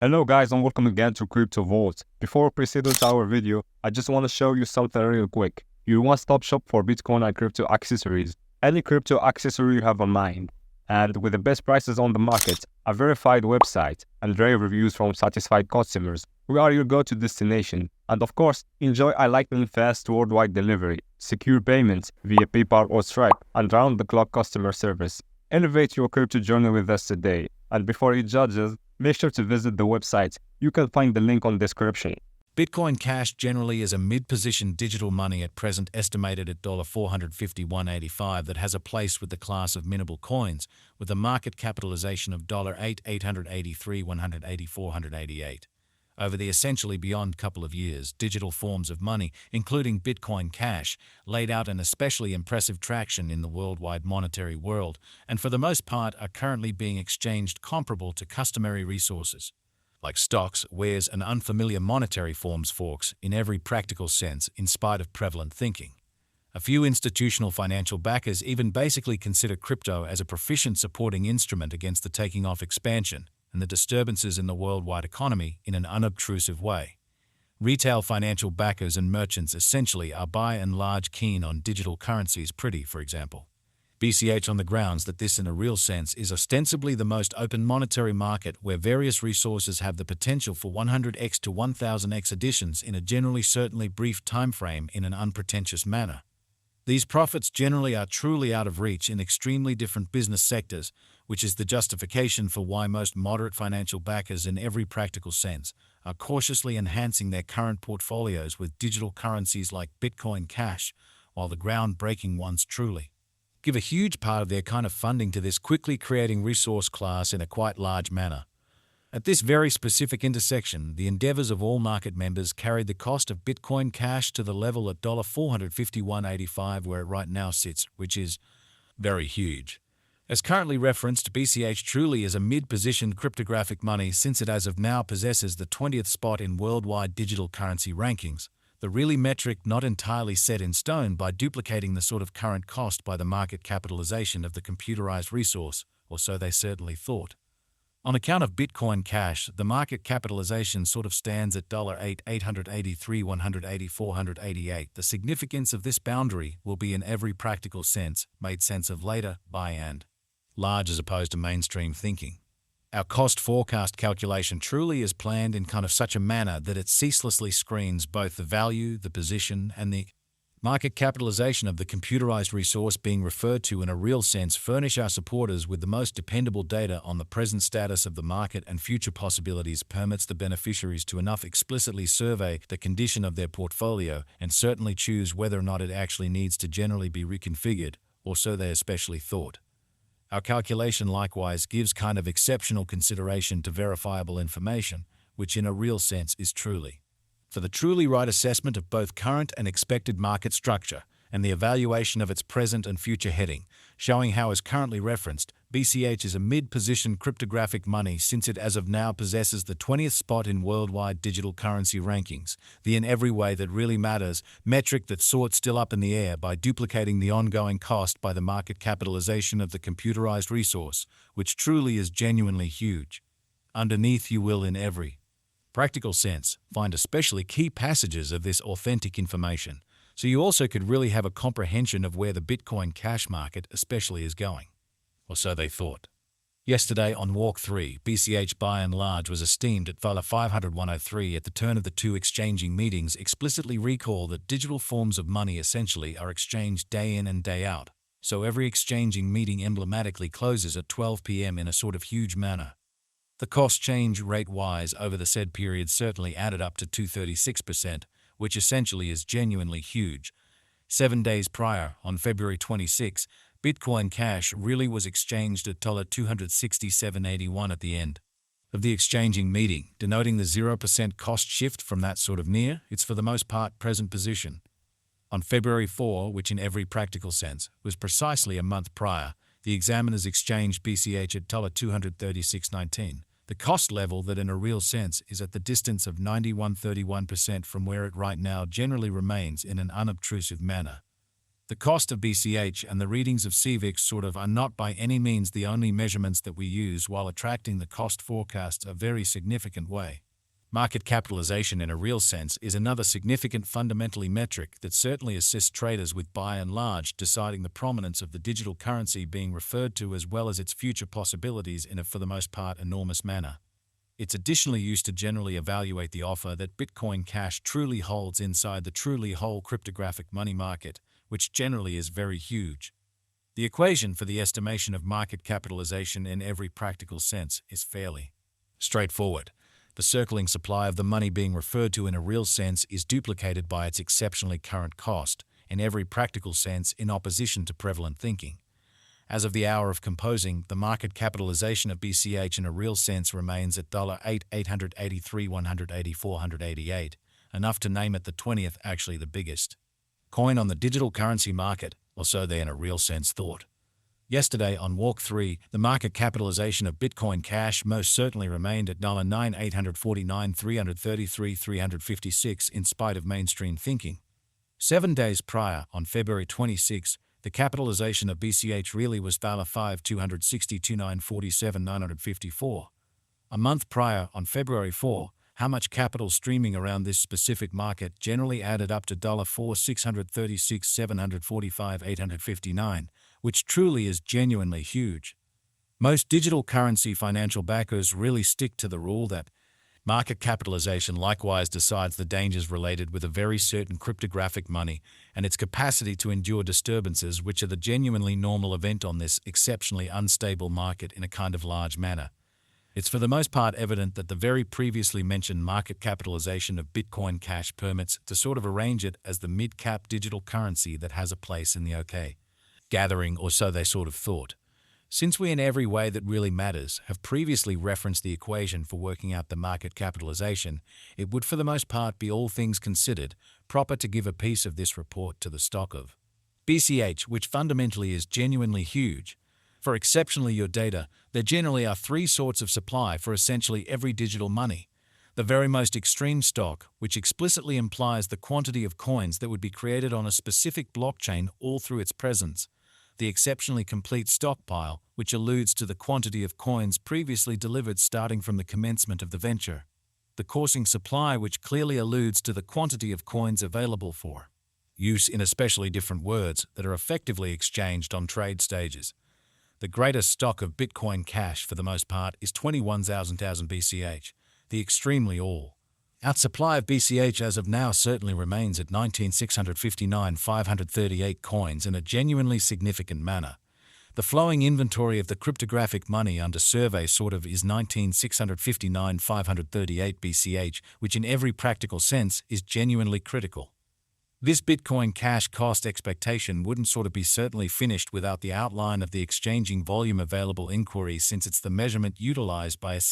Hello guys and welcome again to Crypto Vault. Before proceeding to our video, I just want to show you something real quick. Your one-stop shop for Bitcoin and crypto accessories. Any crypto accessory you have in mind. And with the best prices on the market, a verified website, and rave reviews from satisfied customers, we are your go-to destination. And of course, enjoy a lightning fast worldwide delivery, secure payments via PayPal or Stripe, and round-the-clock customer service. Elevate your crypto journey with us today. And before you judge us, make sure to visit the website. You can find the link on the description. Bitcoin Cash generally is a mid-position digital money at present estimated at $451.85 that has a place with the class of minimal coins with a market capitalization of $883,184.88. Over the essentially beyond couple of years, digital forms of money, including Bitcoin Cash, laid out an especially impressive traction in the worldwide monetary world and for the most part are currently being exchanged comparable to customary resources, like stocks, wares, and unfamiliar monetary forms forks in every practical sense in spite of prevalent thinking. A few institutional financial backers even basically consider crypto as a proficient supporting instrument against the taking off expansion and the disturbances in the worldwide economy in an unobtrusive way. Retail financial backers and merchants essentially are by and large keen on digital currencies for example. BCH on the grounds that this in a real sense is ostensibly the most open monetary market where various resources have the potential for 100x to 1000x additions in a generally certainly brief time frame in an unpretentious manner. These profits generally are truly out of reach in extremely different business sectors, which is the justification for why most moderate financial backers in every practical sense are cautiously enhancing their current portfolios with digital currencies like Bitcoin Cash, while the groundbreaking ones truly give a huge part of their kind of funding to this quickly creating resource class in a quite large manner. At this very specific intersection, the endeavors of all market members carried the cost of Bitcoin Cash to the level at $451.85 where it right now sits, which is very huge. As currently referenced, BCH truly is a mid-positioned cryptographic money since it as of now possesses the 20th spot in worldwide digital currency rankings, the really metric not entirely set in stone by duplicating the sort of current cost by the market capitalization of the computerized resource, or so they certainly thought. On account of Bitcoin Cash, the market capitalization sort of stands at $883,184.88. The significance of this boundary will be in every practical sense made sense of later by and large as opposed to mainstream thinking. Our cost forecast calculation truly is planned in kind of such a manner that it ceaselessly screens both the value, the position, and the market capitalization of the computerized resource being referred to in a real sense furnish our supporters with the most dependable data on the present status of the market and future possibilities permits the beneficiaries to enough explicitly survey the condition of their portfolio and certainly choose whether or not it actually needs to generally be reconfigured, or so they especially thought. Our calculation likewise gives kind of exceptional consideration to verifiable information, which in a real sense is truly for the truly right assessment of both current and expected market structure and the evaluation of its present and future heading, showing how as currently referenced, BCH is a mid-position cryptographic money since it as of now possesses the 20th spot in worldwide digital currency rankings, the in every way that really matters metric that sorts still up in the air by duplicating the ongoing cost by the market capitalization of the computerized resource, which truly is genuinely huge. Underneath you will in every practical sense find especially key passages of this authentic information, so you also could really have a comprehension of where the Bitcoin Cash market especially is going. Or so they thought. Yesterday on Walk 3, BCH by and large was esteemed at $501.03 at the turn of the two exchanging meetings explicitly recall that digital forms of money essentially are exchanged day in and day out, so every exchanging meeting emblematically closes at 12 p.m. in a sort of huge manner. The cost change rate-wise over the said period certainly added up to 236%, which essentially is genuinely huge. 7 days prior, on February 26, Bitcoin Cash really was exchanged at $267.81 at the end of the exchanging meeting, denoting the 0% cost shift from that sort of near its for the most part present position. On February 4, which in every practical sense was precisely a month prior, the examiners exchanged BCH at $236.19. The cost level that in a real sense is at the distance of 91.31% from where it right now generally remains in an unobtrusive manner. The cost of BCH and the readings of CVIX sort of are not by any means the only measurements that we use while attracting the cost forecasts a very significant way. Market capitalization in a real sense is another significant fundamentally metric that certainly assists traders with by and large deciding the prominence of the digital currency being referred to as well as its future possibilities in a for the most part enormous manner. It's additionally used to generally evaluate the offer that Bitcoin Cash truly holds inside the truly whole cryptographic money market, which generally is very huge. The equation for the estimation of market capitalization in every practical sense is fairly straightforward. The circling supply of the money being referred to in a real sense is duplicated by its exceptionally current cost, in every practical sense in opposition to prevalent thinking. As of the hour of composing, the market capitalization of BCH in a real sense remains at $8,883,184.88, enough to name it the 20th, actually the biggest coin on the digital currency market, or so they in a real sense thought. Yesterday, on Walk 3, the market capitalization of Bitcoin Cash most certainly remained at $9,849,333,356 in spite of mainstream thinking. 7 days prior, on February 26, the capitalization of BCH really was $5,262,947,954. A month prior, on February 4, how much capital streaming around this specific market generally added up to $4,636,745,859, which truly is genuinely huge. Most digital currency financial backers really stick to the rule that market capitalization likewise decides the dangers related with a very certain cryptographic money and its capacity to endure disturbances which are the genuinely normal event on this exceptionally unstable market in a kind of large manner. It's for the most part evident that the very previously mentioned market capitalization of Bitcoin Cash permits to sort of arrange it as the mid-cap digital currency that has a place in the OK gathering, or so they sort of thought. Since we in every way that really matters have previously referenced the equation for working out the market capitalization, it would for the most part be, all things considered, proper to give a piece of this report to the stock of BCH, which fundamentally is genuinely huge. For exceptionally your data, there generally are three sorts of supply for essentially every digital money. The very most extreme stock, which explicitly implies the quantity of coins that would be created on a specific blockchain all through its presence. The exceptionally complete stockpile, which alludes to the quantity of coins previously delivered starting from the commencement of the venture. The coursing supply, which clearly alludes to the quantity of coins available for use in especially different words that are effectively exchanged on trade stages. The greatest stock of Bitcoin Cash for the most part is 21,000 BCH, the extremely all-out supply of BCH as of now certainly remains at 19,659,538 coins in a genuinely significant manner. The flowing inventory of the cryptographic money under survey sort of is 19,659,538 BCH, which in every practical sense is genuinely critical. This Bitcoin Cash cost expectation wouldn't sort of be certainly finished without the outline of the exchanging volume available inquiry, since it's the measurement utilized by a